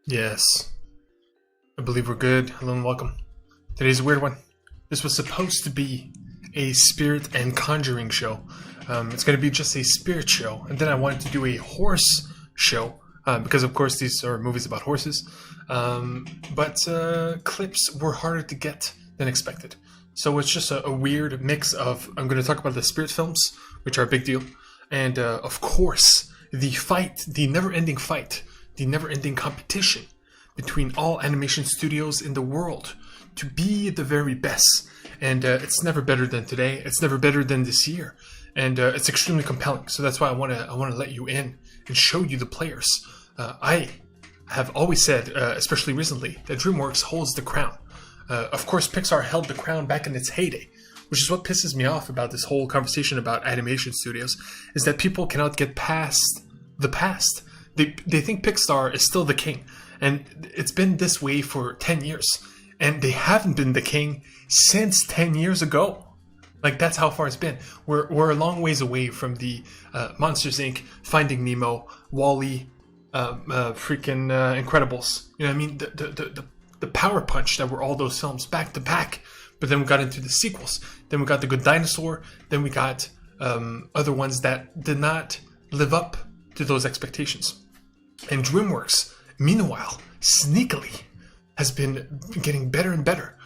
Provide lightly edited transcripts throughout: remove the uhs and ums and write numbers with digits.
Yes, I believe we're good. Hello and welcome. Today's a weird one. This was supposed to be a spirit and conjuring show. It's going to be just a spirit show, and then I wanted to do a horse show because, of course, these are movies about horses. But clips were harder to get than expected. So it's just a weird mix of I'm going to talk about the spirit films, which are a big deal, and of course the never-ending fight, the never-ending competition between all animation studios in the world to be the very best. And it's never better than today. It's never better than this year, and it's extremely compelling. So that's why I want to let you in and show you the players. I have always said, especially recently, that Dreamworks holds the crown. Of course, Pixar held the crown back in its heyday, which is what pisses me off about this whole conversation about animation studios, is that people cannot get past the past. They think Pixar is still the king, and it's been this way for 10 years, and they haven't been the king since 10 years ago. Like, that's how far it's been. We're a long ways away from the Monsters Inc., Finding Nemo, Wall-E, freaking Incredibles. You know what I mean? The power punch that were all those films back to back. But then we got into the sequels. Then we got The Good Dinosaur. Then we got other ones that did not live up to those expectations. And DreamWorks, meanwhile, sneakily, has been getting better and better.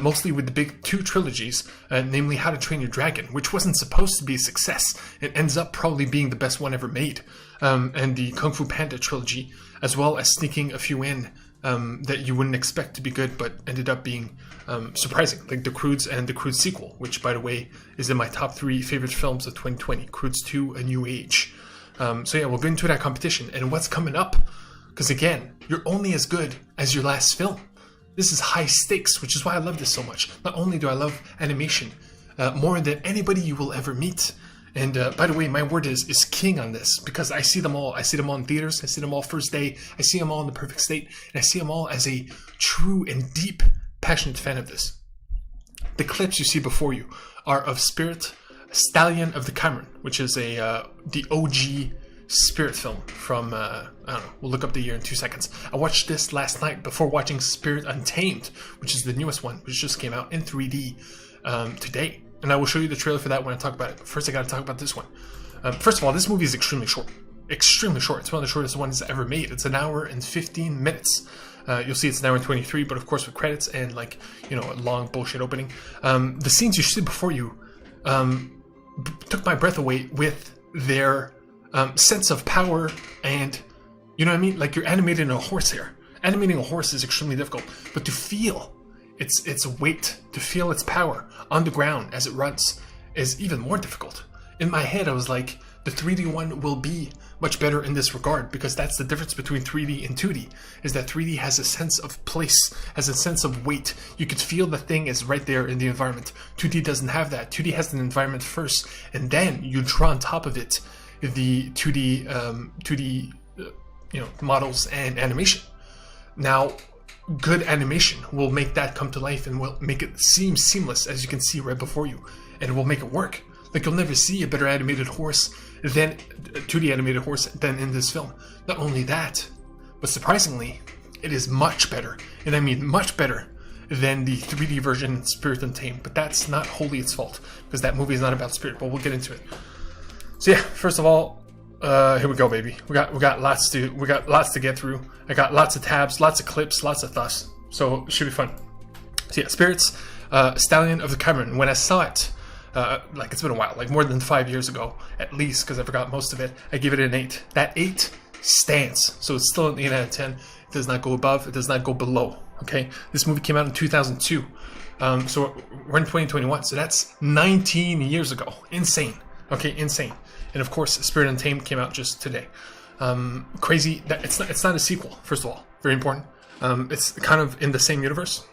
Mostly with the big two trilogies, namely How to Train Your Dragon, which wasn't supposed to be a success. It ends up probably being the best one ever made. And the Kung Fu Panda trilogy, as well as sneaking a few in that you wouldn't expect to be good, but ended up being surprising, like The Croods and The Croods sequel, which, by the way, is in my top 3 favorite films of 2020, Croods 2, A New Age. So yeah, we'll get into that competition and what's coming up. Because again, you're only as good as your last film. This is high stakes, which is why I love this so much. Not only do I love animation more than anybody you will ever meet. And by the way, my word is king on this, because I see them all. I see them all in theaters. I see them all first day. I see them all in the perfect state. And I see them all as a true and deep, passionate fan of this. The clips you see before you are of Spirit, Stallion of the Cimarron, which is the OG Spirit film from, I don't know, we'll look up the year in 2 seconds. I watched this last night before watching Spirit Untamed, which is the newest one, which just came out in 3D today. And I will show you the trailer for that when I talk about it. But first, I got to talk about this one. First of all, this movie is extremely short. Extremely short. It's one of the shortest ones ever made. It's an hour and 15 minutes. You'll see it's an hour and 23, but of course with credits and, like, you know, a long bullshit opening. The scenes you see before you took my breath away with their sense of power, and, you know what I mean? Like, you're animating a horse here. Animating a horse is extremely difficult, but to feel its weight, to feel its power on the ground as it runs is even more difficult. In my head, I was like, the 3D one will be much better in this regard, because that's the difference between 3D and 2D, is that 3D has a sense of place, has a sense of weight. You could feel the thing is right there in the environment. 2D doesn't have that. 2D has an environment first, and then you draw on top of it the 2D models and animation. Now, good animation will make that come to life and will make it seem seamless, as you can see right before you, and it will make it work. Like, you'll never see a better animated horse than a 2D animated horse than in this film. Not only that, but surprisingly, it is much better, and I mean much better, than the 3D version Spirit Untamed. But that's not wholly its fault, because that movie is not about spirit, but we'll get into it. So yeah, first of all, here we go, baby. We got lots to get through. I got lots of tabs, lots of clips, lots of thoughts. So it should be fun. So yeah, Spirits, Stallion of the Cimarron. When I saw it, like, it's been a while, like more than 5 years ago, at least, because I forgot most of it, I give it an 8. That 8 stands. So it's still an 8 out of 10. It does not go above. It does not go below. Okay, this movie came out in 2002. So we're in 2021. So that's 19 years ago. Insane. Okay, insane. And of course, Spirit Untamed came out just today. Crazy that it's not a sequel, first of all. Very important. It's kind of in the same universe.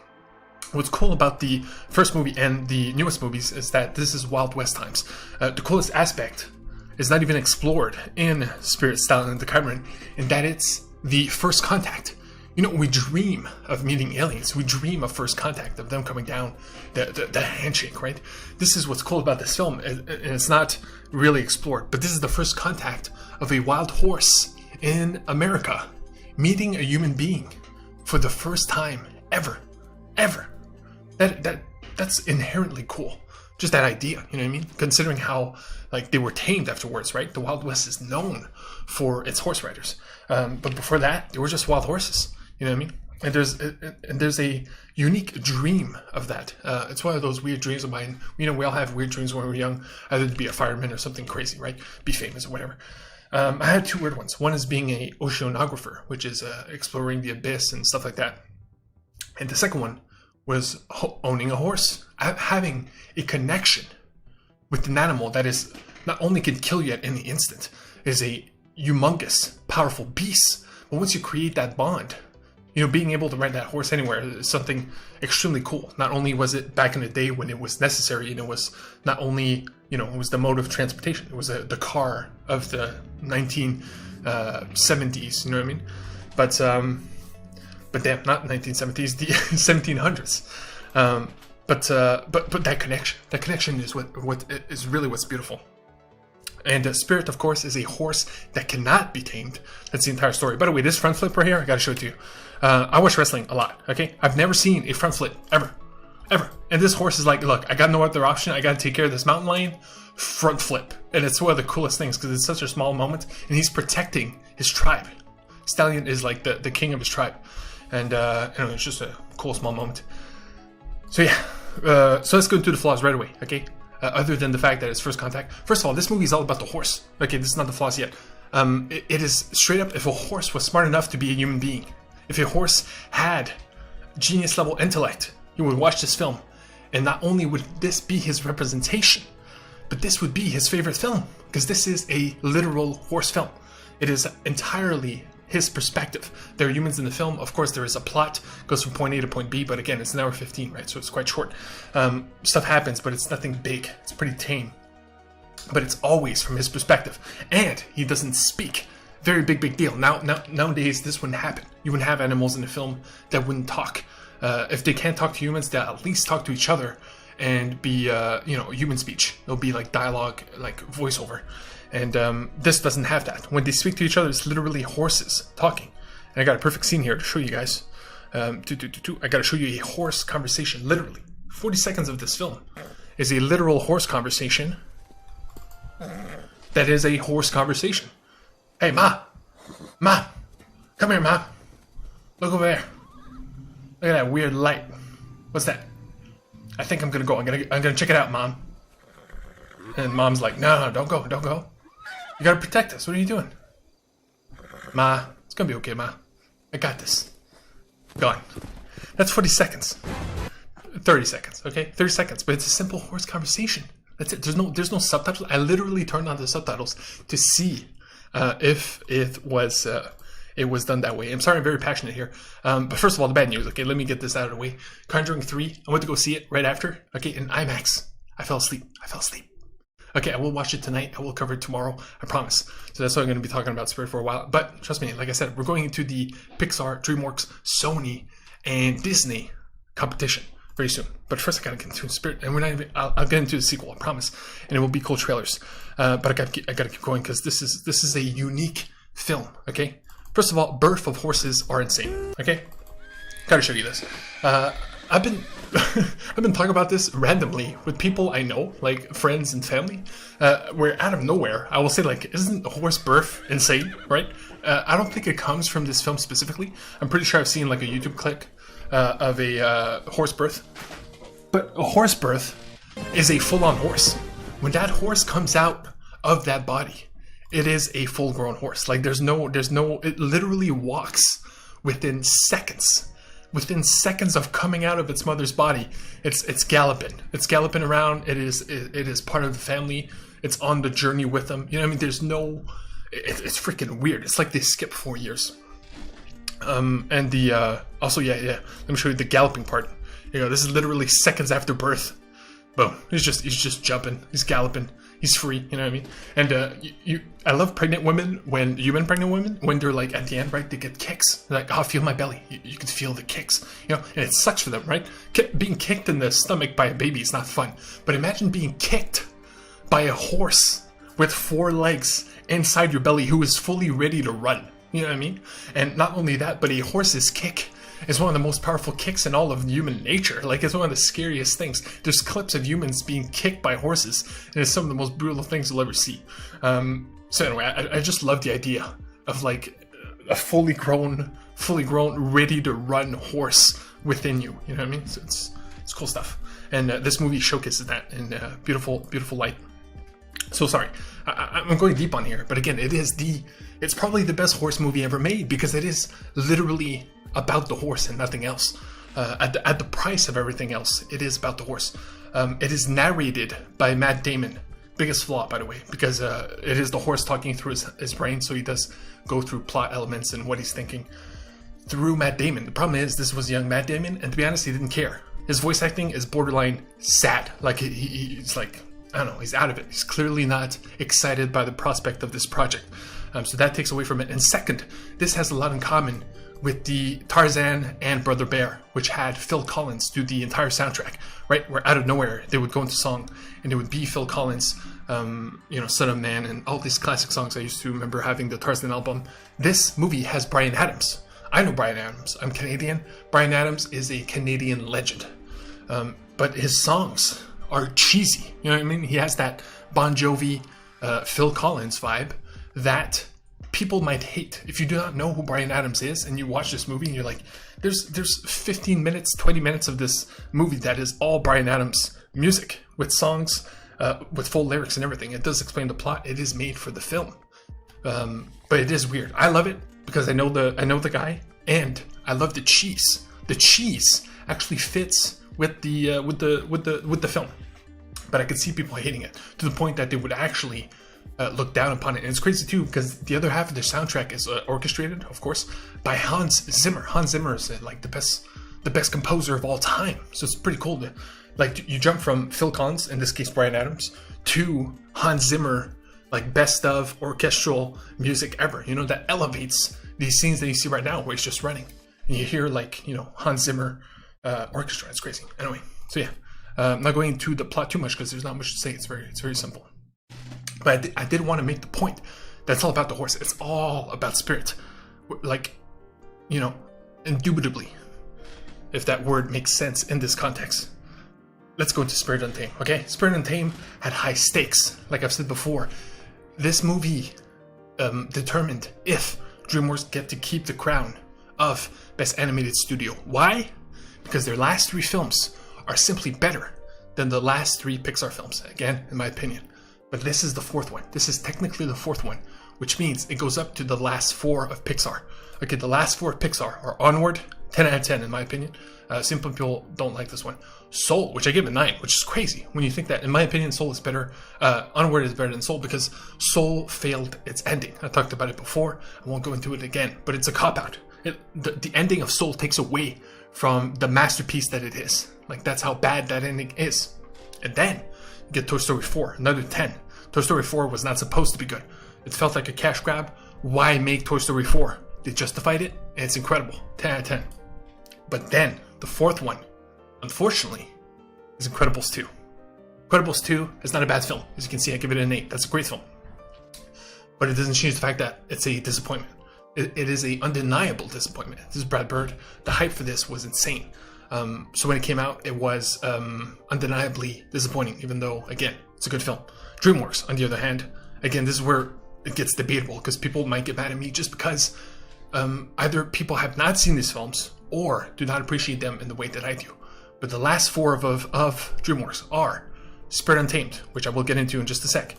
What's cool about the first movie and the newest movies is that this is Wild West times. The coolest aspect is not even explored in Spirit, Stallion, and the Cimarron, in that it's the first contact. You know, we dream of meeting aliens. We dream of first contact, of them coming down, the handshake, right? This is what's cool about this film, and it's not really explored, but this is the first contact of a wild horse in America, meeting a human being for the first time ever. That's inherently cool. Just that idea, you know what I mean? Considering how like they were tamed afterwards, right? The Wild West is known for its horse riders, but before that, they were just wild horses. You know what I mean? And there's a unique dream of that. It's one of those weird dreams of mine. You know, we all have weird dreams when we're young, either to be a fireman or something crazy, right? Be famous or whatever. I had two weird ones. One is being a oceanographer, which is exploring the abyss and stuff like that. And the second one was owning a horse, having a connection with an animal that is not only can kill you at any instant, is a humongous, powerful beast. But once you create that bond, you know, being able to ride that horse anywhere is something extremely cool. Not only was it back in the day when it was necessary, and it was not only, you know, it was the mode of transportation. It was the car of the 1970s. You know what I mean? But damn, not 1970s, the 1700s. But that connection is what is really what's beautiful. And Spirit, of course, is a horse that cannot be tamed. That's the entire story. By the way, this front flip right here, I gotta show it to you. I watch wrestling a lot, okay? I've never seen a front flip, ever. And this horse is like, look, I got no other option. I gotta take care of this mountain lion. Front flip. And it's one of the coolest things because it's such a small moment. And he's protecting his tribe. Stallion is like the king of his tribe. And anyway, it's just a cool small moment. So yeah, so let's go into the flaws right away, okay? Other than the fact that it's first contact. First of all, this movie is all about the horse. Okay, this is not the flaws yet. It is straight up, if a horse was smart enough to be a human being, if a horse had genius level intellect, he would watch this film. And not only would this be his representation, but this would be his favorite film. Because this is a literal horse film. It is entirely his perspective. There are humans in the film. Of course, there is a plot, goes from point A to point B, but again, it's an hour 15, right? So it's quite short. Stuff happens, but it's nothing big. It's pretty tame. But it's always from his perspective. And he doesn't speak. Very big deal. Nowadays, this wouldn't happen. You wouldn't have animals in the film that wouldn't talk. If they can't talk to humans, they'll at least talk to each other and be, human speech. It'll be like dialogue, like voiceover. And this doesn't have that. When they speak to each other, it's literally horses talking. And I got a perfect scene here to show you guys. I got to show you a horse conversation, literally. 40 seconds of this film is a literal horse conversation. That is a horse conversation. Hey, Ma! Ma! Come here, Ma! Look over there. Look at that weird light. What's that? I think I'm gonna go. I'm gonna check it out, Mom. And Mom's like, no, don't go. You gotta protect us. What are you doing? Ma, it's gonna be okay, Ma. I got this. Gone. That's 40 seconds. 30 seconds, okay? 30 seconds, but it's a simple horse conversation. That's it. There's no subtitles. I literally turned on the subtitles to see if it was done that way. I'm sorry, I'm very passionate here. But first of all, the bad news. Okay, let me get this out of the way. Conjuring 3. I went to go see it right after. Okay, in IMAX. I fell asleep. Okay, I will watch it tonight. I will cover it tomorrow. I promise. So that's why I'm going to be talking about Spirit for a while. But trust me, like I said, we're going into the Pixar, Dreamworks, Sony, and Disney competition very soon. But first, I gotta get into Spirit, and we're not even. I'll get into the sequel, I promise, and it will be cool trailers. But I gotta keep going because this is a unique film. Okay, first of all, birth of horses are insane. Okay, gotta show you this. I've been talking about this randomly with people I know, like friends and family, where out of nowhere I will say, like, isn't horse birth insane, right? I don't think it comes from this film specifically. I'm pretty sure I've seen like a YouTube clip of a horse birth. But a horse birth is a full-on horse. When that horse comes out of that body, it is a full-grown horse. Like there's no, it literally walks within seconds. Within seconds of coming out of its mother's body, it's galloping. It's galloping around. It is part of the family. It's on the journey with them. You know what I mean? There's no, it's freaking weird. It's like they skipped 4 years. And the, also, yeah. Let me show you the galloping part. You know, this is literally seconds after birth. Boom. He's just jumping. He's galloping. He's free. You know what I mean? And I love pregnant women human pregnant women, when they're like at the end, right? They get kicks. They're like, oh, feel my belly. You can feel the kicks. You know, and it sucks for them, right? Being kicked in the stomach by a baby is not fun. But imagine being kicked by a horse with 4 legs inside your belly who is fully ready to run. You know what I mean? And not only that, but a horse's kick is one of the most powerful kicks in all of human nature. Like, it's one of the scariest things. There's clips of humans being kicked by horses, and it's some of the most brutal things you'll ever see. So anyway, I just love the idea of like a fully grown, ready to run horse within you. You know what I mean? So it's cool stuff. And this movie showcases that in beautiful light. So sorry, I'm going deep on here, but again, it's probably the best horse movie ever made, because it is literally about the horse and nothing else. At the price of everything else, it is about the horse. It is narrated by Matt Damon. Biggest flaw, by the way, because it is the horse talking through his brain, so he does go through plot elements and what he's thinking through Matt Damon. The problem is, this was young Matt Damon, and to be honest, he didn't care. His voice acting is borderline sad. Like, he's like, I don't know, he's out of it. He's clearly not excited by the prospect of this project. So that takes away from it. And second, this has a lot in common with the Tarzan and Brother Bear, which had Phil Collins do the entire soundtrack, right? Where out of nowhere, they would go into song, and it would be Phil Collins, Son of Man, and all these classic songs. I used to remember having the Tarzan album. This movie has Bryan Adams. I know Bryan Adams. I'm Canadian. Bryan Adams is a Canadian legend. But his songs are cheesy. You know what I mean? He has that Bon Jovi, Phil Collins vibe that people might hate. If you do not know who Bryan Adams is and you watch this movie and you're like, there's 15 minutes, 20 minutes of this movie that is all Bryan Adams music with songs, with full lyrics and everything. It does explain the plot. It is made for the film. But it is weird. I love it because I know the guy, and I love the cheese. The cheese actually fits with the film. But I could see people hating it to the point that they would actually look down upon it. And it's crazy too, because the other half of the soundtrack is orchestrated, of course, by Hans Zimmer. Hans Zimmer is like the best composer of all time. So it's pretty cool to, like, you jump from Phil Collins, in this case Bryan Adams, to Hans Zimmer, like best of orchestral music ever. You know, that elevates these scenes that you see right now where he's just running. And you hear, like, you know, Hans Zimmer orchestra. It's crazy. Anyway, so yeah. I'm not going into the plot too much because there's not much to say. It's very simple. But I did want to make the point that it's all about the horse. It's all about spirit. Like, you know, indubitably, if that word makes sense in this context. Let's go into Spirit Untamed, okay? Spirit Untamed had high stakes. Like I've said before, this movie determined if DreamWorks get to keep the crown of Best Animated Studio. Why? Because their last 3 films are simply better than the last 3 Pixar films, again, in my opinion. But this is the 4th one. This is technically the 4th one, which means it goes up to the last 4 of Pixar. Okay, the last 4 of Pixar are Onward, 10 out of 10 in my opinion. Some people don't like this one. Soul, which I give a 9, which is crazy when you think that. In my opinion, Soul is better. Onward is better than Soul because Soul failed its ending. I talked about it before. I won't go into it again, but it's a cop-out. The ending of Soul takes away from the masterpiece that it is. Like, that's how bad that ending is. And then you get Toy Story 4, another 10. Toy Story 4 was not supposed to be good. It felt like a cash grab. Why make Toy Story 4? They justified it, and it's incredible. 10 out of 10. But then, the 4th one, unfortunately, is Incredibles 2. Incredibles 2 is not a bad film. As you can see, I give it an 8. That's a great film. But it doesn't change the fact that it's a disappointment. It is an undeniable disappointment. This is Brad Bird. The hype for this was insane. So when it came out, it was undeniably disappointing, even though, again, it's a good film. DreamWorks, on the other hand, again, this is where it gets debatable, because people might get mad at me just because either people have not seen these films or do not appreciate them in the way that I do. But the last 4 of DreamWorks are Spirit Untamed, which I will get into in just a sec.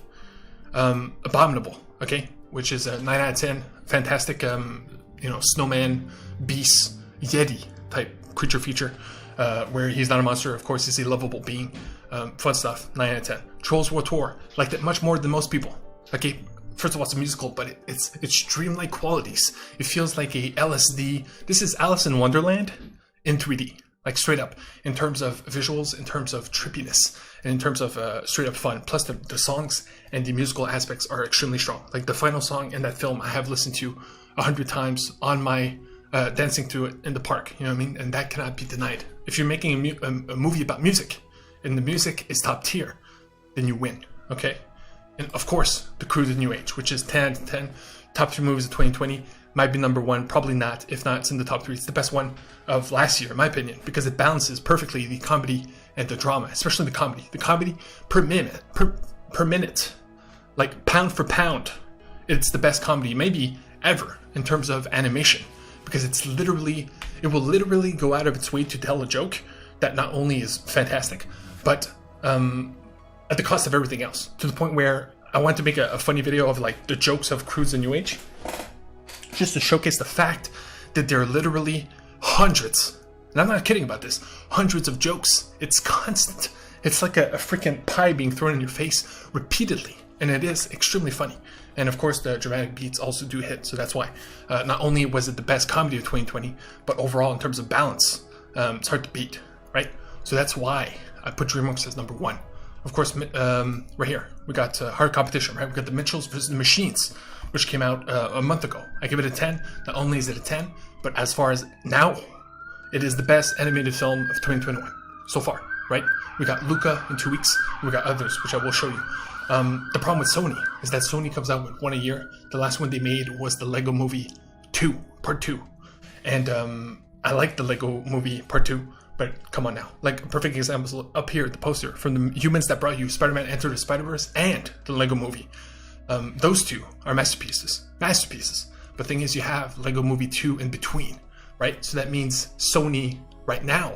Abominable, okay, which is a 9 out of 10. Fantastic, snowman, beast, yeti type creature feature, where he's not a monster. Of course, he's a lovable being. Fun stuff. 9 out of 10. Trolls World Tour, liked it much more than most people. Okay, first of all, it's a musical, but it's dreamlike qualities. It feels like a LSD. This is Alice in Wonderland in 3D, like straight up, in terms of visuals, in terms of trippiness, and in terms of straight up fun. Plus, the songs and the musical aspects are extremely strong. Like the final song in that film, I have listened to 100 times on my dancing to it in the park. You know what I mean? And that cannot be denied. If you're making a movie about music, and the music is top tier, then you win. Okay. And of course, The Crew, The New Age, which is 10 out of 10, top 3 movies of 2020. might be number one, probably not. If not, it's in the top three. It's the best one of last year, in my opinion, because it balances perfectly the comedy and the drama, especially the comedy. The comedy per minute, like pound for pound, it's the best comedy maybe ever in terms of animation, because it will literally go out of its way to tell a joke that not only is fantastic, but at the cost of everything else, to the point where I want to make a funny video of like the jokes of Cruise and New Age, just to showcase the fact that there are literally hundreds, and I'm not kidding about this, hundreds of jokes. It's constant. It's like a freaking pie being thrown in your face repeatedly, and it is extremely funny. And of course, the dramatic beats also do hit, so that's why. Not only was it the best comedy of 2020, but overall in terms of balance, it's hard to beat, right? So that's why I put Dreamworks as number one. Of course, right here, we got hard competition, right? We got the Mitchells versus the Machines, which came out a month ago. I give it a 10. Not only is it a 10, but as far as now, it is the best animated film of 2021 so far, right? We got Luca in 2 weeks. We got others, which I will show you. The problem with Sony is that Sony comes out with one a year. The last one they made was the Lego Movie 2, Part 2. And I like the Lego Movie Part 2, but come on now. Like, a perfect example is up here, the poster from the humans that brought you Spider-Man Enter the Spider-Verse and the Lego Movie. Those two are masterpieces. Masterpieces. But the thing is, you have Lego Movie 2 in between, right? So that means Sony right now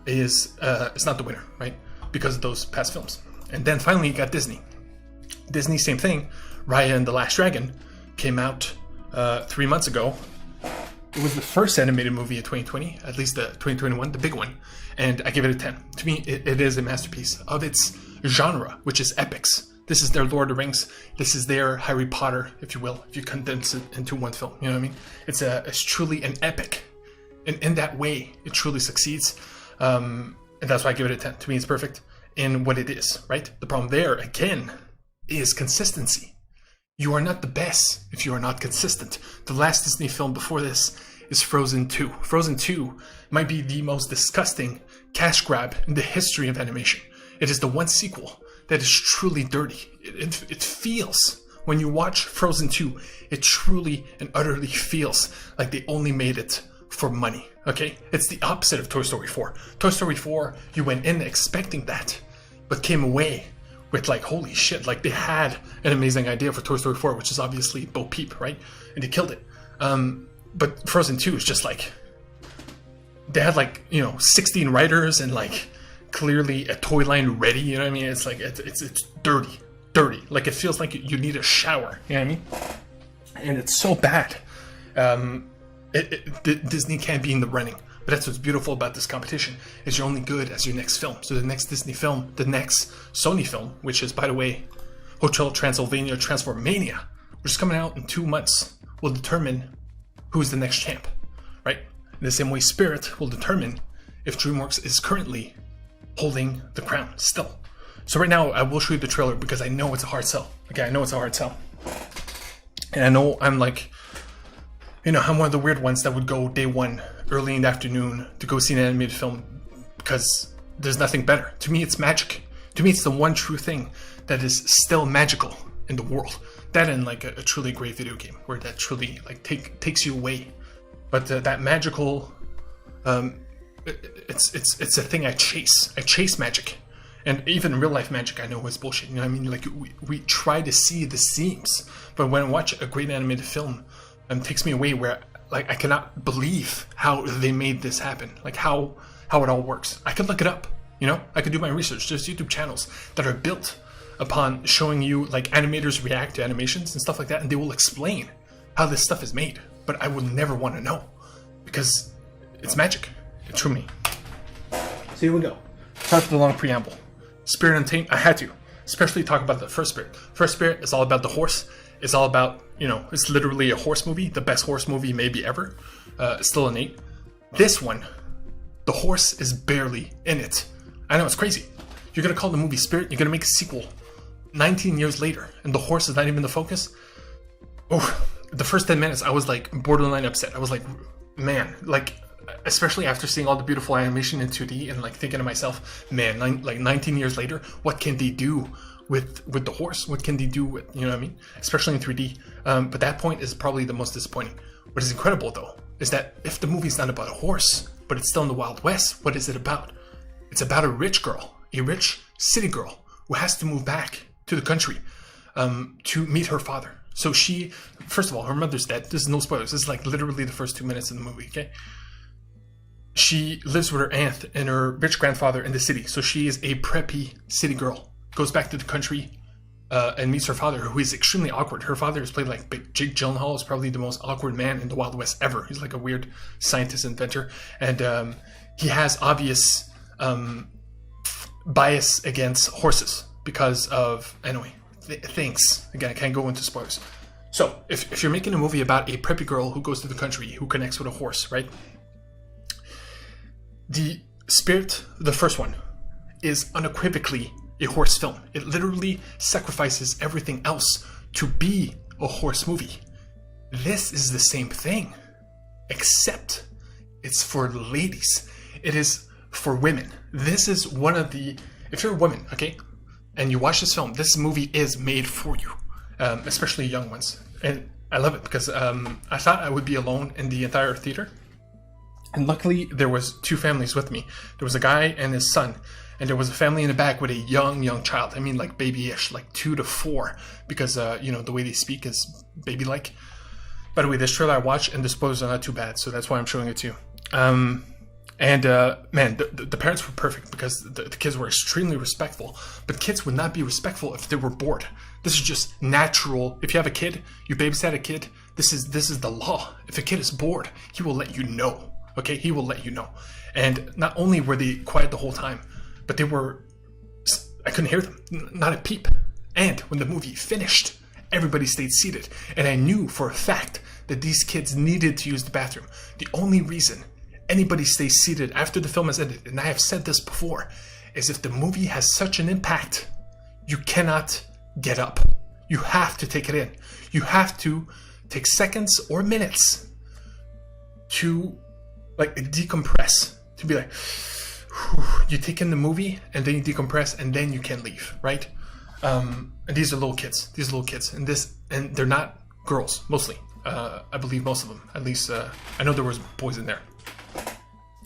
is not the winner, right? Because of those past films. And then finally you got Disney. Disney, same thing. Raya and the Last Dragon came out 3 months ago. It was the first animated movie of 2020, at least the 2021, the big one, and I give it a 10. To me, it is a masterpiece of its genre, which is epics. This is their Lord of the Rings. This is their Harry Potter, if you will, if you condense it into one film. You know what I mean? It's truly an epic. And in that way, it truly succeeds. And that's why I give it a 10. To me, it's perfect in what it is, right? The problem there, again, is consistency. You are not the best if you are not consistent. The last Disney film before this is Frozen 2. Frozen 2 might be the most disgusting cash grab in the history of animation. It is the one sequel that is truly dirty. It feels, when you watch Frozen 2, it truly and utterly feels like they only made it for money, okay? It's the opposite of Toy Story 4. Toy Story 4, you went in expecting that, but came away with like, holy shit, like they had an amazing idea for Toy Story 4, which is obviously Bo Peep, right? And they killed it. But Frozen 2 is just like, they had like, 16 writers and like clearly a toy line ready, you know what I mean? It's like, it's dirty. Like it feels like you need a shower, you know what I mean? And it's so bad. Disney can't be in the running. But that's what's beautiful about this competition, is you're only good as your next film. So the next Disney film, the next Sony film, which is, by the way, Hotel Transylvania Transformania, which is coming out in 2 months, will determine who's the next champ, right? In the same way, Spirit will determine if DreamWorks is currently holding the crown still. So right now, I will show you the trailer because I know it's a hard sell. Okay, I know it's a hard sell. And I know I'm like, I'm one of the weird ones that would go day one, early in the afternoon, to go see an animated film because there's nothing better. To me, it's magic. To me, it's the one true thing that is still magical in the world. That and like a truly great video game where that truly like takes you away. But that magical, it's a thing I chase. I chase magic. And even real life magic I know is bullshit. You know what I mean? Like we try to see the seams, but when I watch a great animated film, it takes me away where like I cannot believe how they made this happen, like how it all works. I could look it up, I could do my research. There's YouTube channels that are built upon showing you like animators react to animations and stuff like that, and they will explain how this stuff is made. But I would never want to know because it's magic. It's true me. So here we go. Sorry for the long preamble. Spirit Untamed, I had to, especially talk about the first Spirit. First Spirit is all about the horse. It's all about, it's literally a horse movie, the best horse movie maybe ever. It's still an 8. This one, the horse is barely in it. I know, it's crazy. You're going to call the movie Spirit, you're going to make a sequel 19 years later, and the horse is not even the focus? Oh, the first 10 minutes, I was like borderline upset. I was like, man, like, especially after seeing all the beautiful animation in 2D and like thinking to myself, man, like 19 years later, what can they do with the horse? What can they do with, you know what I mean? Especially in 3D. But that point is probably the most disappointing. What is incredible though is that if the movie's not about a horse, but it's still in the Wild West, what is it about? It's about a rich girl, a rich city girl who has to move back to the country to meet her father. So she, first of all, her mother's dead. This is no spoilers. This is like literally the first 2 minutes of the movie, okay? She lives with her aunt and her rich grandfather in the city. So she is a preppy city girl. Goes back to the country and meets her father, who is extremely awkward. Her father is played like Jake Gyllenhaal, is probably the most awkward man in the Wild West ever. He's like a weird scientist inventor. And he has obvious bias against horses because of, anyway, things. Again, I can't go into spoilers. So, if you're making a movie about a preppy girl who goes to the country, who connects with a horse, right? The Spirit, the first one, is unequivocally a horse film. It literally sacrifices everything else to be a horse movie. This is the same thing, except it's for ladies. It is for women. This is one of the, if you're a woman, okay, and you watch this film, this movie is made for you, especially young ones. And I love it because I thought I would be alone in the entire theater. And luckily, there was two families with me. There was a guy and his son, and there was a family in the back with a young child. I mean, like babyish, like 2 to 4, because you know, the way they speak is baby-like. By the way, this trailer I watched, and the spoilers are not too bad, so that's why I'm showing it to you. Man, the parents were perfect because the kids were extremely respectful. But kids would not be respectful if they were bored. This is just natural. If you have a kid, you babysit a kid. This is the law. If a kid is bored, he will let you know. Okay, he will let you know. And not only were they quiet the whole time, but they were, I couldn't hear them, not a peep. And when the movie finished, everybody stayed seated. And I knew for a fact that these kids needed to use the bathroom. The only reason anybody stays seated after the film has ended, and I have said this before, is if the movie has such an impact, you cannot get up. You have to take it in. You have to take seconds or minutes to like decompress, to be like, whew, you take in the movie and then you decompress and then you can leave, right? And these are little kids. And they're not girls, mostly. I believe most of them, at least. I know there was boys in there.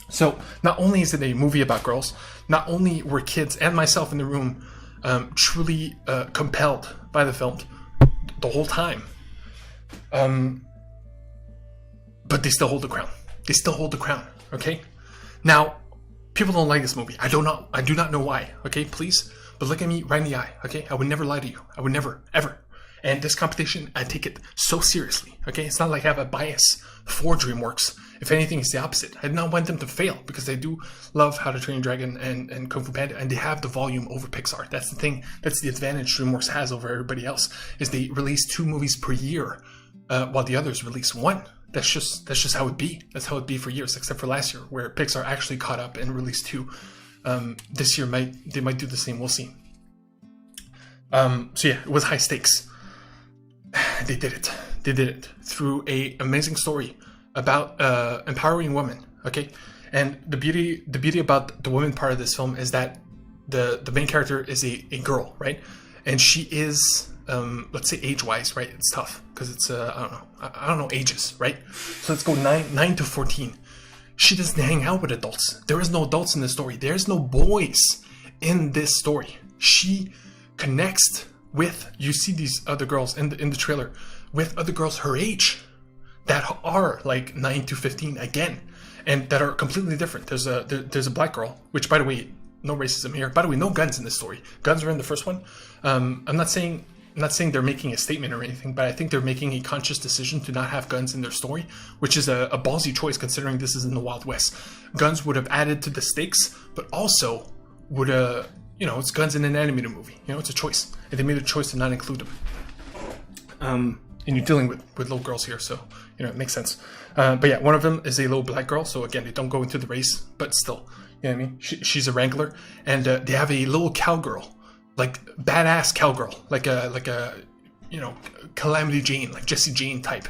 So not only is it a movie about girls, not only were kids and myself in the room truly compelled by the film the whole time, but they still hold the crown. They still hold the crown, okay? Now, people don't like this movie. I do not know why, okay? Please, but look at me right in the eye, okay? I would never lie to you. I would never, ever. And this competition, I take it so seriously, okay? It's not like I have a bias for Dreamworks. If anything, it's the opposite. I did not want them to fail because they do love How to Train Your Dragon and Kung Fu Panda, and they have the volume over Pixar. That's the thing. That's the advantage Dreamworks has over everybody else, is they release 2 movies per year, while the others release 1. That's just how it be. That's how it be for years, except for last year, where Pixar actually caught up and released 2. This year they might do the same. We'll see. So yeah, it was high stakes. They did it. They did it through a amazing story about empowering women. Okay, and the beauty about the women part of this film is that the main character is a girl, right? And she is, let's say age-wise, right? It's tough because it's I don't know ages, right? So let's go 9 to 14. She doesn't hang out with adults. There is no adults in this story. There's no boys in this story. She connects with, you see these other girls in the trailer, with other girls her age that are like 9 to 15 again, and that are completely different. There's a black girl, which, by the way, no racism here. By the way, no guns in this story. Guns are in the first one. I'm not saying they're making a statement or anything, but I think they're making a conscious decision to not have guns in their story, which is a ballsy choice considering this is in the Wild West. Guns would have added to the stakes, but also would it's guns in an animated movie. It's a choice, and they made a choice to not include them. And you're dealing with little girls here, so it makes sense. But yeah, one of them is a little black girl, so again, they don't go into the race, but still, you know what I mean? She's a wrangler, and they have a little cowgirl, like badass cowgirl, like a Calamity Jane, like Jessie Jane type,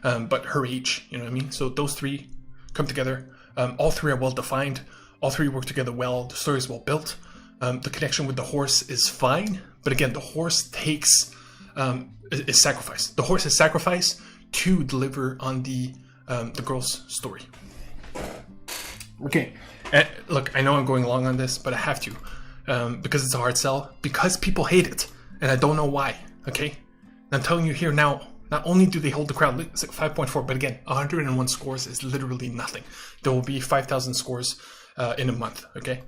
but her age, you know what I mean? So those 3 come together. All 3 are well defined. All 3 work together well. The story is well built. The connection with the horse is fine, But again, the horse takes is sacrificed. The horse is sacrificed to deliver on the girl's story. Okay, look, I know I'm going long on this, but I have to because it's a hard sell. Because people hate it, and I don't know why. Okay, and I'm telling you here now. Not only do they hold the crown, it's like 5.4, but again, 101 scores is literally nothing. There will be 5,000 scores in a month. Okay,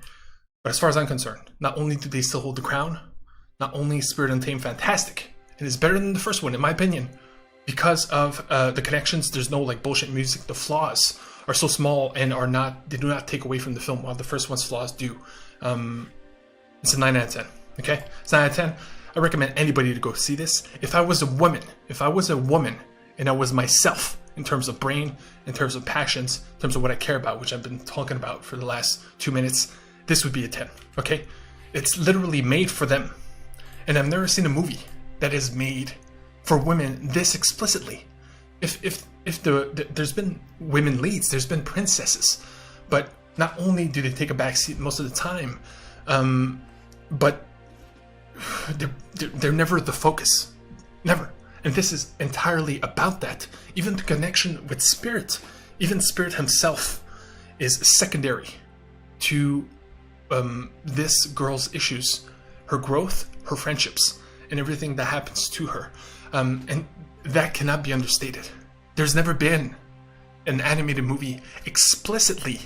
but as far as I'm concerned, not only do they still hold the crown, not only is Spirit Untamed fantastic, it is better than the first one in my opinion, because of the connections. There's no like bullshit music. The flaws are so small and they do not take away from the film, while the first one's flaws do. It's a 9 out of 10. Okay, it's 9 out of 10. I recommend anybody to go see this. If I was a woman and I was myself in terms of brain, in terms of passions, in terms of what I care about, which I've been talking about for the last 2 minutes, this would be a 10. Okay, it's literally made for them, and I've never seen a movie that is made for women this explicitly. If there's been women leads, there's been princesses, but not only do they take a backseat most of the time, but they're never the focus, never. And this is entirely about that. Even the connection with Spirit, even Spirit himself, is secondary to this girl's issues, her growth, her friendships, and everything that happens to her. And that cannot be understated. There's never been an animated movie explicitly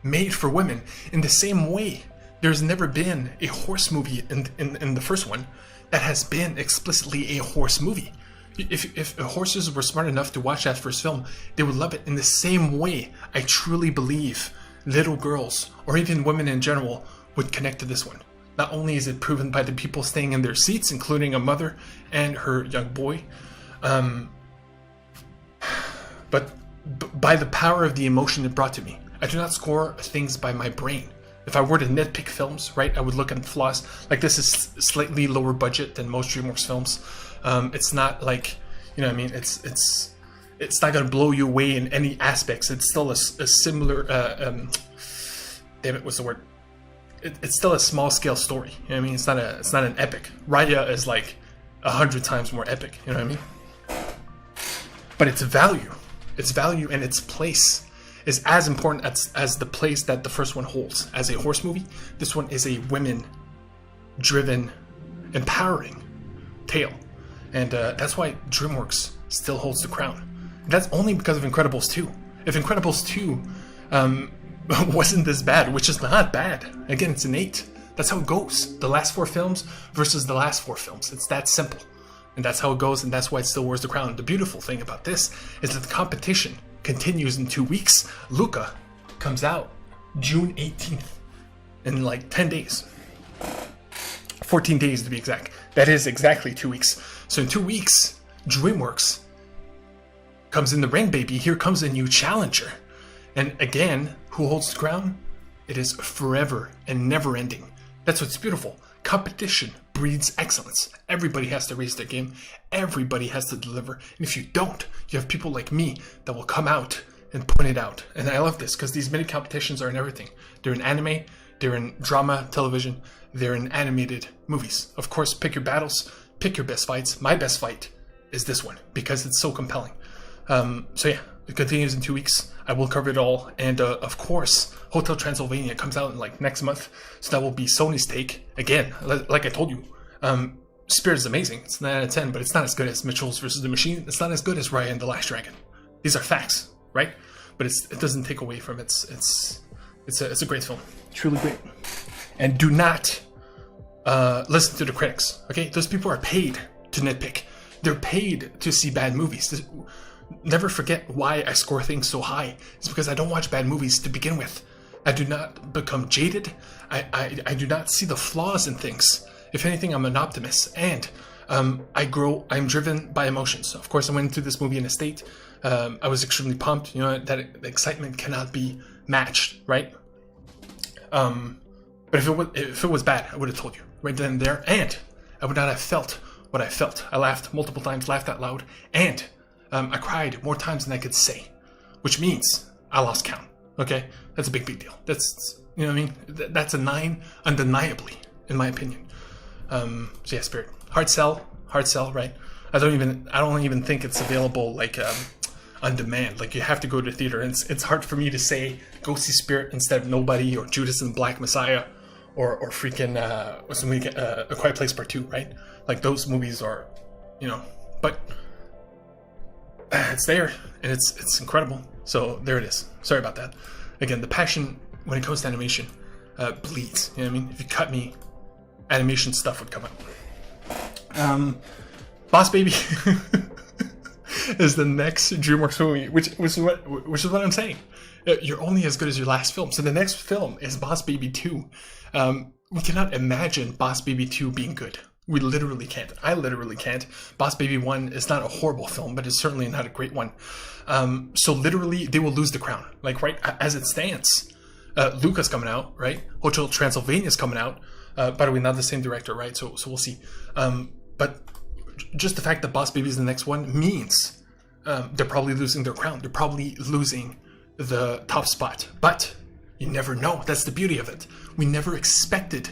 made for women in the same way. There's never been a horse movie in the first one that has been explicitly a horse movie. If horses were smart enough to watch that first film, they would love it in the same way. I truly believe little girls, or even women in general, would connect to this one. Not only is it proven by the people staying in their seats, including a mother and her young boy, but by the power of the emotion it brought to me. I do not score things by my brain. If I were to nitpick films, right, I would look at flaws. Like, this is slightly lower budget than most DreamWorks films. It's not like, you know what I mean, it's not going to blow you away in any aspects. It's still a similar, damn it, what's the word? It's still a small scale story. You know what I mean? It's not an epic. Raya is like 100 times more epic. You know what I mean? But its value and its place is as important as the place that the first one holds. As a horse movie, this one is a women-driven, empowering tale. And that's why DreamWorks still holds the crown. That's only because of Incredibles 2. If Incredibles 2 wasn't this bad, which is not bad, again, it's an 8. That's how it goes. The last 4 films versus the last 4 films. It's that simple. And that's how it goes, and that's why it still wears the crown. The beautiful thing about this is that the competition continues in 2 weeks. Luca comes out June 18th in like 10 days. 14 days to be exact. That is exactly 2 weeks. So in 2 weeks, DreamWorks comes in the ring, baby. Here comes a new challenger. And again, who holds the crown? It is forever and never ending. That's what's beautiful. Competition breeds excellence. Everybody has to raise their game. Everybody has to deliver. And if you don't, you have people like me that will come out and point it out. And I love this because these mini competitions are in everything. They're in anime, they're in drama, television, they're in animated movies. Of course, pick your battles, pick your best fights. My best fight is this one because it's so compelling. So yeah, it continues in 2 weeks. I will cover it all. And of course, Hotel Transylvania comes out in like next month. So that will be Sony's take. Again, like I told you, Spirit is amazing. It's 9 out of 10, but it's not as good as Mitchell's versus the Machine. It's not as good as Raya and the Last Dragon. These are facts, right? But it doesn't take away from it's a great film. Truly great. And do not listen to the critics, okay? Those people are paid to nitpick. They're paid to see bad movies. Never forget why I score things so high. It's because I don't watch bad movies to begin with. I do not become jaded. I do not see the flaws in things. If anything, I'm an optimist. And I grow. I'm driven by emotions. Of course, I went into this movie in a state. I was extremely pumped. You know, that excitement cannot be matched, right? But if it was bad, I would have told you right then and there. And I would not have felt what I felt. I laughed multiple times, laughed out loud, and I cried more times than I could say, which means I lost count. Okay, that's a big deal. That's, you know what I mean. That's a 9, undeniably, in my opinion. So yeah, Spirit. Hard sell, right? I don't even think it's available like on demand. Like you have to go to the theater. And it's hard for me to say go see Spirit instead of Nobody or Judas and the Black Messiah or freaking A Quiet Place Part 2, right? Like those movies are, but it's there and it's incredible. So there it is. Sorry about that. Again, the passion when it comes to animation bleeds. You know what I mean? If you cut me, animation stuff would come out. Boss Baby is the next DreamWorks movie, which is what I'm saying. You're only as good as your last film. So the next film is Boss Baby 2. We cannot imagine Boss Baby 2 being good. We literally can't. I literally can't. Boss Baby 1 is not a horrible film, but it's certainly not a great one. So literally, they will lose the crown. Like, right, as it stands, Luca's coming out, right? Hotel Transylvania's coming out. By the way, not the same director, right? So we'll see. But just the fact that Boss Baby is the next one means they're probably losing their crown. They're probably losing the top spot. But you never know. That's the beauty of it. We never expected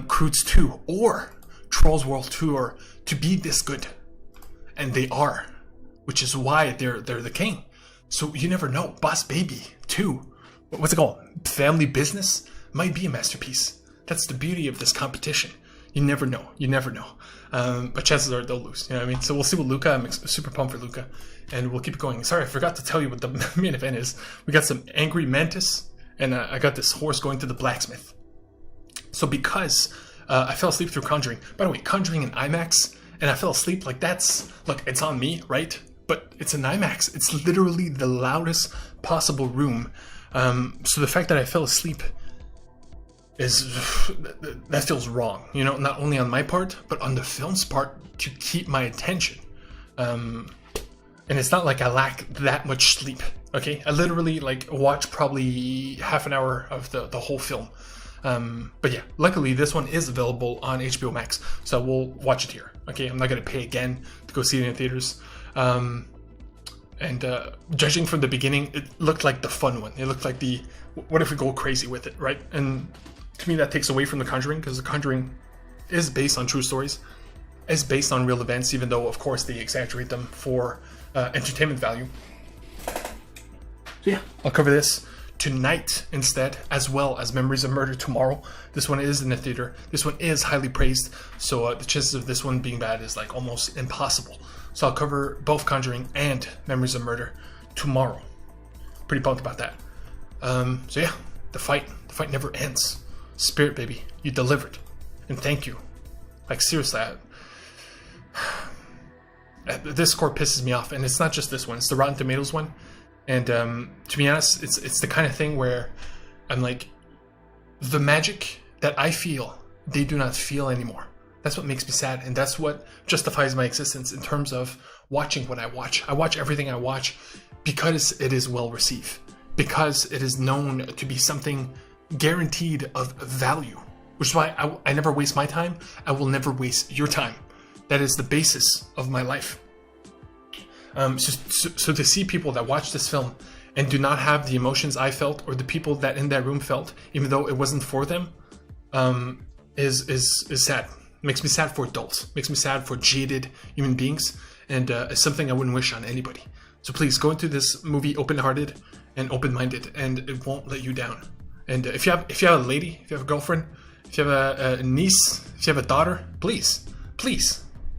Croods 2 or Trolls World Tour to be this good. And they are. Which is why they're the king. So you never know. Boss Baby 2, what's it called? Family Business might be a masterpiece. That's the beauty of this competition. You never know. You never know. But chances are they'll lose. You know what I mean? So we'll see what Luca. I'm super pumped for Luca. And we'll keep going. Sorry, I forgot to tell you what the main event is. We got some Angry Mantis. And I got this horse going to the blacksmith. So because I fell asleep through Conjuring. By the way, Conjuring in IMAX. And I fell asleep. Like look, it's on me, right? But it's an IMAX. It's literally the loudest possible room. So the fact that I fell asleep that feels wrong, not only on my part but on the film's part to keep my attention. And it's not like I lack that much sleep. Okay, I literally watch probably half an hour of the whole film. But yeah, luckily this one is available on HBO Max, so we'll watch it here. Okay, I'm not gonna pay again to go see it in theaters. And judging from the beginning, it looked like the fun one. It looked like what if we go crazy with it, right? And to me, that takes away from The Conjuring, because The Conjuring is based on true stories, is based on real events, even though, of course, they exaggerate them for entertainment value. So yeah, I'll cover this tonight instead, as well as Memories of Murder tomorrow. This one is in the theater. This one is highly praised, so the chances of this one being bad is almost impossible. So I'll cover both Conjuring and Memories of Murder tomorrow. Pretty pumped about that. So yeah, the fight never ends. Spirit Baby, you delivered, and thank you. Seriously, this score pisses me off, and it's not just this one. It's the Rotten Tomatoes one, and to be honest, it's the kind of thing where I'm like, the magic that I feel, they do not feel anymore. That's what makes me sad, and that's what justifies my existence in terms of watching what I watch. I watch everything I watch because it is well received, because it is known to be something guaranteed of value, which is why I never waste my time. I will never waste your time. That is the basis of my life. So to see people that watch this film and do not have the emotions I felt, or the people that in that room felt, even though it wasn't for them, is sad. Makes me sad for adults. Makes me sad for jaded human beings, and it's something I wouldn't wish on anybody. So please go into this movie open-hearted and open-minded, and it won't let you down. And if you have a lady, if you have a girlfriend, if you have a niece, if you have a daughter, please,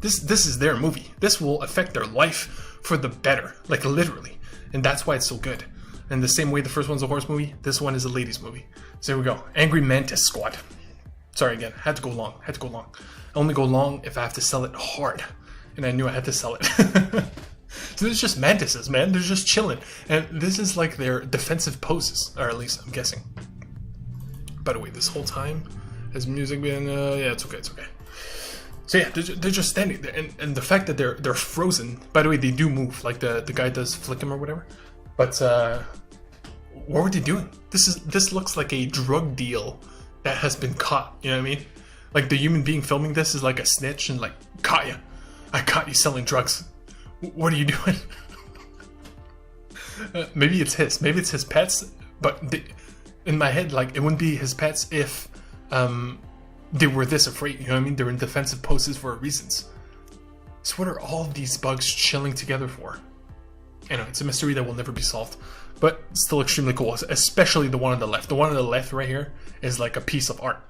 this is their movie. This will affect their life for the better, literally. And that's why it's so good. And the same way the first one's a horse movie, this one is a ladies movie. So here we go. Angry Mantis Squad. Sorry again, had to go long. I only go long if I have to sell it hard. And I knew I had to sell it. So there's just mantises, man. They're just chilling. And this is their defensive poses, or at least I'm guessing. By the way, this whole time has music been, yeah, it's okay. So yeah, they're just standing there. And the fact that they're frozen, by the way, they do move. The guy does flick him or whatever. But what were they doing? This looks like a drug deal that has been caught, you know what I mean? The human being filming this is like a snitch and caught you. I caught you selling drugs. What are you doing? Maybe it's his pets, but in my head, it wouldn't be his pets if they were this afraid. You know what I mean? They're in defensive poses for reasons. So what are all of these bugs chilling together for? Anyway, it's a mystery that will never be solved, but still extremely cool, especially the one on the left. The one on the left right here is like a piece of art.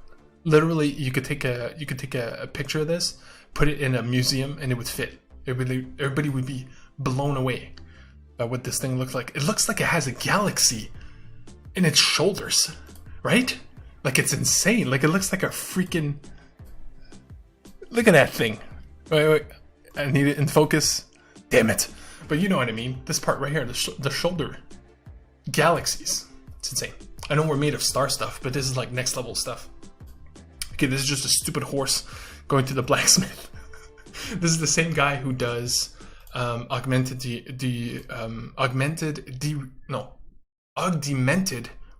Literally, you could take a picture of this, put it in a museum, and it would fit. Everybody would be blown away by what this thing looks like. It looks like it has a galaxy in its shoulders, right? Like, it's insane. Like, it looks like a freaking... Look at that thing. Wait. I need it in focus. Damn it. But you know what I mean. This part right here, the shoulder. Galaxies. It's insane. I know we're made of star stuff, but this is like next level stuff. Okay, this is just a stupid horse going to the blacksmith. This is the same guy who does augmented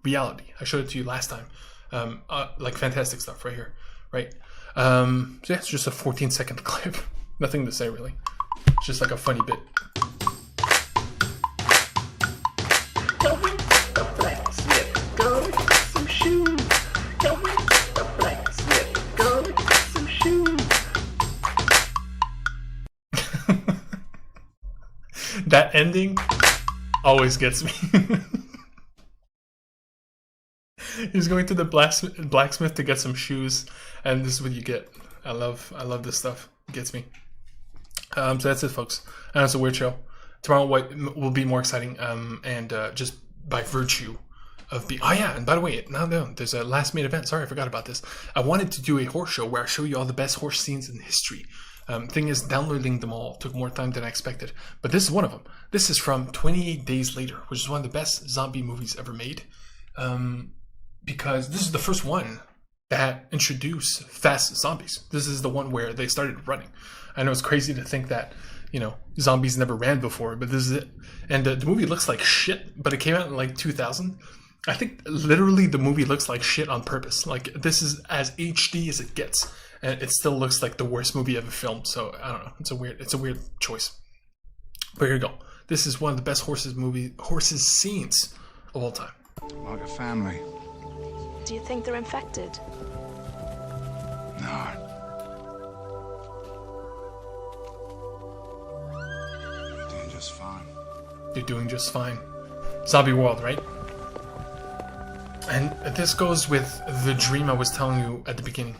reality. I showed it to you last time. Like fantastic stuff right here, right? So yeah, it's just a 14-second clip. Nothing to say really. It's just like a funny bit. Going to the blacksmith, go get some shoes. Going to the blacksmith, go get some shoes. That ending always gets me. He's going to the blacksmith to get some shoes, and this is what you get. I love this stuff. It gets me. So that's it, folks. I know it's a weird show. Tomorrow will be more exciting, and just by virtue of being... Oh yeah, and by the way, no, there's a last minute event. Sorry, I forgot about this. I wanted to do a horse show where I show you all the best horse scenes in history. Thing is, downloading them all took more time than I expected. But this is one of them. This is from 28 Days Later, which is one of the best zombie movies ever made. Because this is the first one that introduced fast zombies. This is the one where they started running. I know it's crazy to think that, you know, zombies never ran before, but this is it. And the movie looks like shit, but it came out in like 2000. I think literally the movie looks like shit on purpose. Like, this is as HD as it gets, and it still looks like the worst movie ever filmed. So I don't know. It's a weird choice. But here you go. This is one of the best horses scenes of all time. Like a family. Do you think they're infected? No. They're doing just fine. They're doing just fine. Zombie world, right? And this goes with the dream I was telling you at the beginning.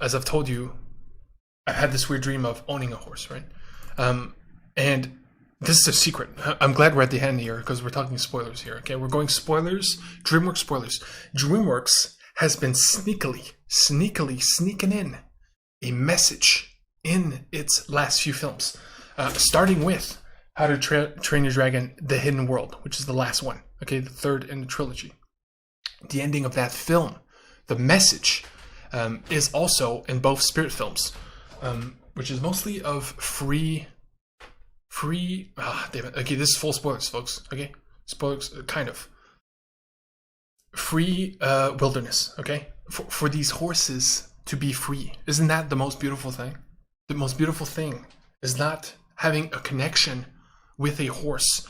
As I've told you, I had this weird dream of owning a horse, right? And this is a secret. I'm glad we're at the end here because we're talking spoilers here, okay? We're going spoilers, Dreamworks spoilers. Dreamworks has been sneakily sneaking in a message in its last few films. Starting with How to Train Your Dragon, The Hidden World, which is the last one, okay? The third in the trilogy. The ending of that film, the message, is also in both Spirit films, which is mostly of free, damn it. Okay, this is full spoilers, folks. Okay, spoilers, kind of. Free wilderness. Okay, for these horses to be free. Isn't that the most beautiful thing? The most beautiful thing is not having a connection with a horse,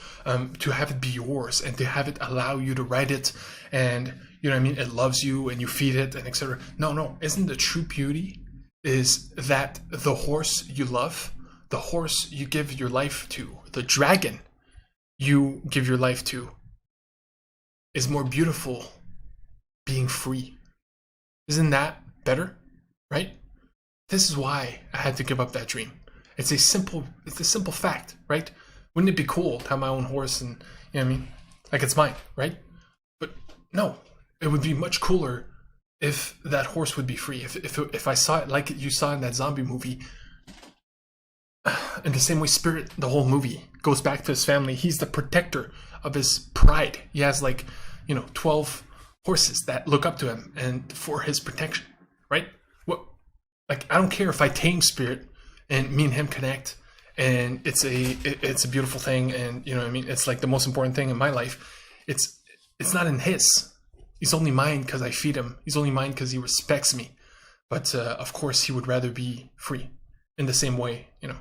to have it be yours and to have it allow you to ride it, and you know what I mean. It loves you and you feed it and etc. No. Isn't the true beauty is that the horse you love, the horse you give your life to, the dragon you give your life to, is more beautiful being free. Isn't that better? Right? This is why I had to give up that dream. It's a simple fact, right? Wouldn't it be cool to have my own horse and, you know what I mean? Like, it's mine, right? But no, it would be much cooler if that horse would be free. If I saw it like you saw in that zombie movie, in the same way Spirit, the whole movie, goes back to his family. He's the protector of his pride. He has 12 horses that look up to him and for his protection, right? I don't care if I tame Spirit and me and him connect, and it's a beautiful thing, and you know what I mean. It's like the most important thing in my life. It's not in his. He's only mine because I feed him. He's only mine because he respects me. But of course, he would rather be free in the same way, you know.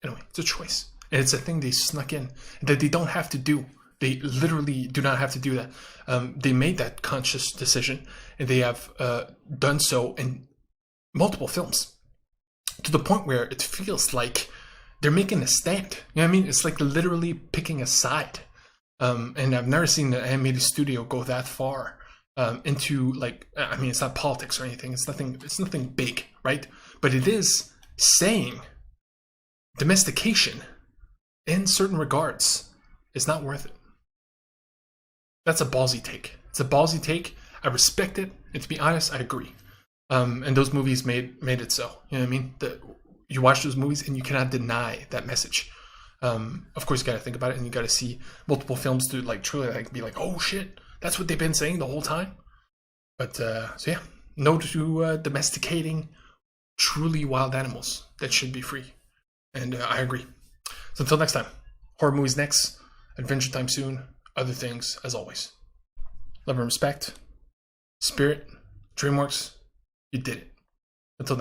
Anyway, it's a choice. And it's a thing they snuck in that they don't have to do. They literally do not have to do that. They made that conscious decision, and they have done so in multiple films, to the point where it feels like they're making a stand. You know what I mean? It's like literally picking a side. And I've never seen an animated studio go that far into, like, I mean, it's not politics or anything. It's nothing big, right? But it is saying domestication, in certain regards, is not worth it. That's a ballsy take. It's a ballsy take. I respect it, and to be honest, I agree. And those movies made it so. You know what I mean? You watch those movies and you cannot deny that message. Of course, you got to think about it, and you got to see multiple films to like truly like be like, oh shit, that's what they've been saying the whole time. But so yeah, no to domesticating truly wild animals that should be free, and I agree. So until next time, horror movies next, Adventure Time soon, other things as always. Love and respect, Spirit, Dreamworks, you did it. Until next.